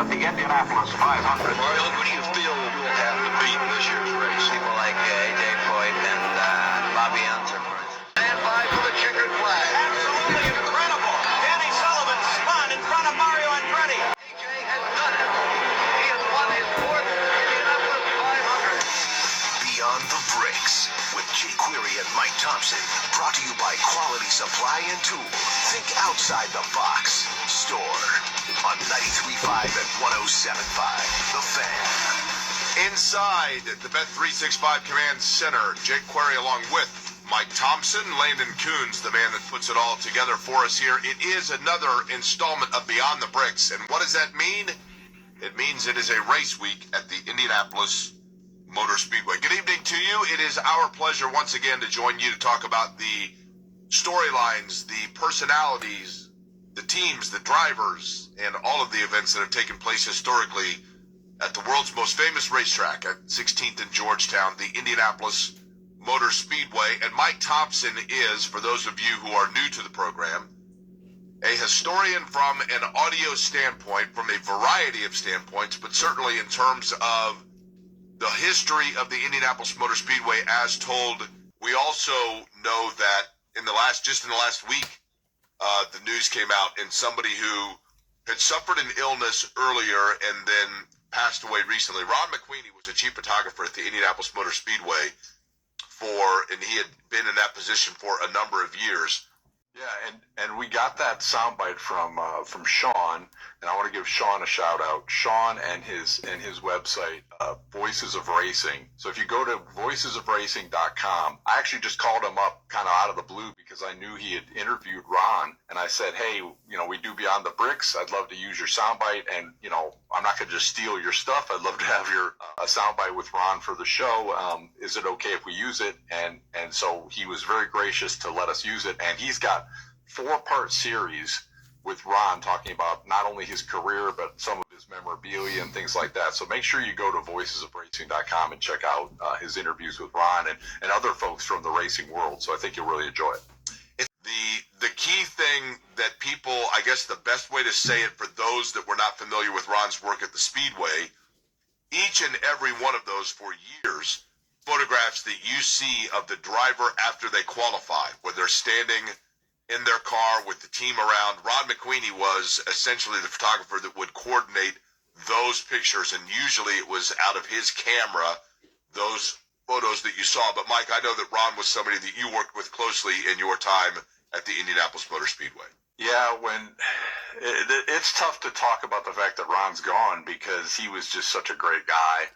of the Indianapolis 500. Mario, who do you feel will have to beat in this year's race? People like A.J. Foyt and Bobby Unser. Stand by for the checkered flag. Absolutely incredible. Danny Sullivan spun in front of Mario Andretti. A.J. has done it. He has won his fourth Indianapolis 500. Beyond the Bricks with Jay Query and Mike Thompson. Brought to you by Quality Supply and Tool. Think outside the box. Store on 93.5 and 107.5. The Fan. Inside the Bet365 Command Center, Jake Query along with Mike Thompson, Landon Coons, the man that puts it all together for us here. It is another installment of Beyond the Bricks. And what does that mean? It means it is a race week at the Indianapolis Motor Speedway. Good evening to you. It is our pleasure once again to join you to talk about the storylines, the personalities, the teams, the drivers, and all of the events that have taken place historically at the world's most famous racetrack at 16th and Georgetown, the Indianapolis Motor Speedway. And Mike Thompson is, for those of you who are new to the program, a historian from an audio standpoint, from a variety of standpoints, but certainly in terms of the history of the Indianapolis Motor Speedway as told. We also know that in the last week, the news came out, and somebody who had suffered an illness earlier and then passed away recently. Ron McQueeney was the chief photographer at the Indianapolis Motor Speedway and he had been in that position for a number of years. Yeah, and we got that soundbite from Sean, and I want to give Sean a shout out. Sean and his website, Voices of Racing. So if you go to voicesofracing.com, I actually just called him up kind of out of the blue because I knew he had interviewed Ron, and I said, hey, we do Beyond the Bricks. I'd love to use your soundbite, and I'm not going to just steal your stuff. I'd love to have a soundbite with Ron for the show. Is it okay if we use it? And so he was very gracious to let us use it, and he's got 4-part series with Ron talking about not only his career but some of his memorabilia and things like that. So make sure you go to voicesofracing.com and check out his interviews with Ron and other folks from the racing world. So I think you'll really enjoy it. The key thing that people, I guess the best way to say it for those that were not familiar with Ron's work at the Speedway, each and every one of those for years, photographs that you see of the driver after they qualify, where they're standing in their car with the team around. Ron McQueeney was essentially the photographer that would coordinate those pictures, and usually it was out of his camera, those photos that you saw. But Mike, I know that Ron was somebody that you worked with closely in your time at the Indianapolis Motor Speedway. Yeah, it's tough to talk about the fact that Ron's gone because he was just such a great guy.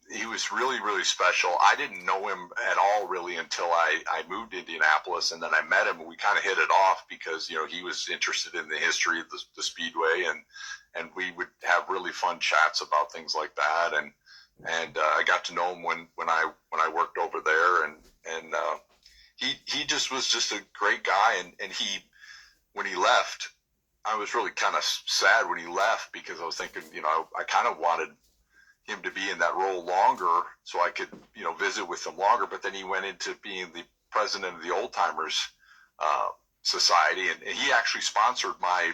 He was really, really special. I didn't know him at all really until I moved to Indianapolis, and then I met him, and we kind of hit it off because, he was interested in the history of the Speedway, and we would have really fun chats about things like that. And I got to know him when I worked over there, and he just was just a great guy. And when he left, I was really kind of sad when he left because I was thinking, I kind of wanted him to be in that role longer so I could, visit with him longer. But then he went into being the president of the Old Timers Society, and he actually sponsored my,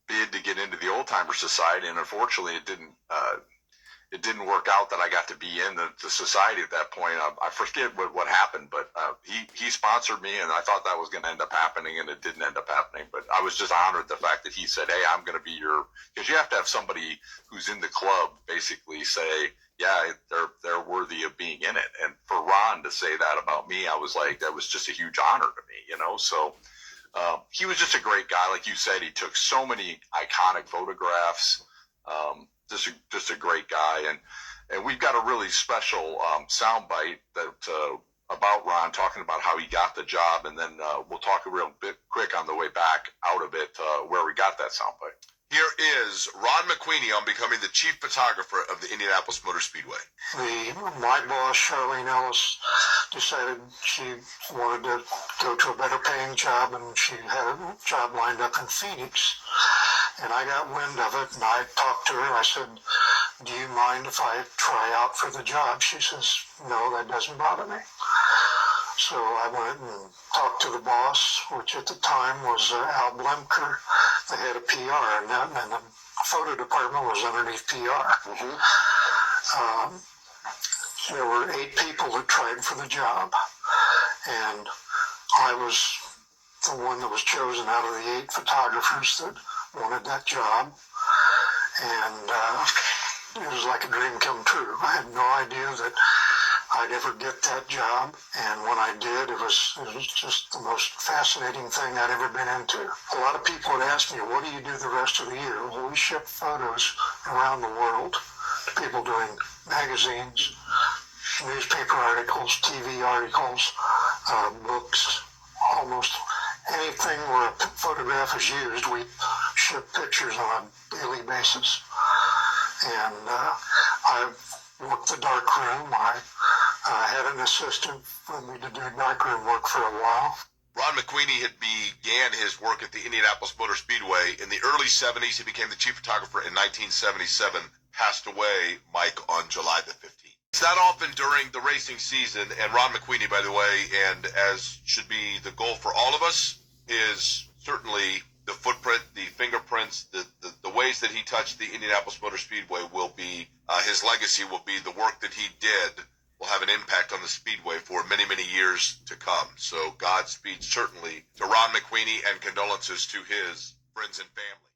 bid to get into the Old Timers Society. And unfortunately, it didn't work out that I got to be in the society at that point. I forget what happened, but he sponsored me, and I thought that was going to end up happening, and it didn't end up happening. But I was just honored the fact that he said, hey, I'm going to be because you have to have somebody who's in the club basically say, yeah, they're worthy of being in it. And for Ron to say that about me, I was like, that was just a huge honor to me, So he was just a great guy. Like you said, he took so many iconic photographs. Just a great guy, and we've got a really special soundbite that about Ron talking about how he got the job, and then we'll talk a real bit quick on the way back out of it where we got that soundbite. Here is Ron McQueeney on becoming the chief photographer of the Indianapolis Motor Speedway. My boss, Charlene Ellis, decided she wanted to go to a better paying job, and she had a job lined up in Phoenix. And I got wind of it, and I talked to her. I said, do you mind if I try out for the job? She says, no, that doesn't bother me. So I went and talked to the boss, which at the time was Al Blemker, the head of PR, and the photo department was underneath PR. There were 8 people that tried for the job, and I was the one that was chosen out of the 8 photographers that wanted that job, and it was like a dream come true. I had no idea that I'd ever get that job, and when I did, it was just the most fascinating thing I'd ever been into. A lot of people had asked me, what do you do the rest of the year? Well, we ship photos around the world to people doing magazines, newspaper articles, TV articles, books, almost anything where a photograph is used, we ship pictures on a daily basis. And I worked the darkroom. I had an assistant for me to do darkroom work for a while. Ron McQueeney had began his work at the Indianapolis Motor Speedway in the early 70s. He became the chief photographer in 1977, passed away, Mike, on July the 15th. It's not often during the racing season, and Ron McQueeney, by the way, and as should be the goal for all of us, is certainly the footprint, the fingerprints, the ways that he touched the Indianapolis Motor Speedway will be, his legacy will be the work that he did will have an impact on the Speedway for many, many years to come. So Godspeed certainly to Ron McQueeney, and condolences to his friends and family.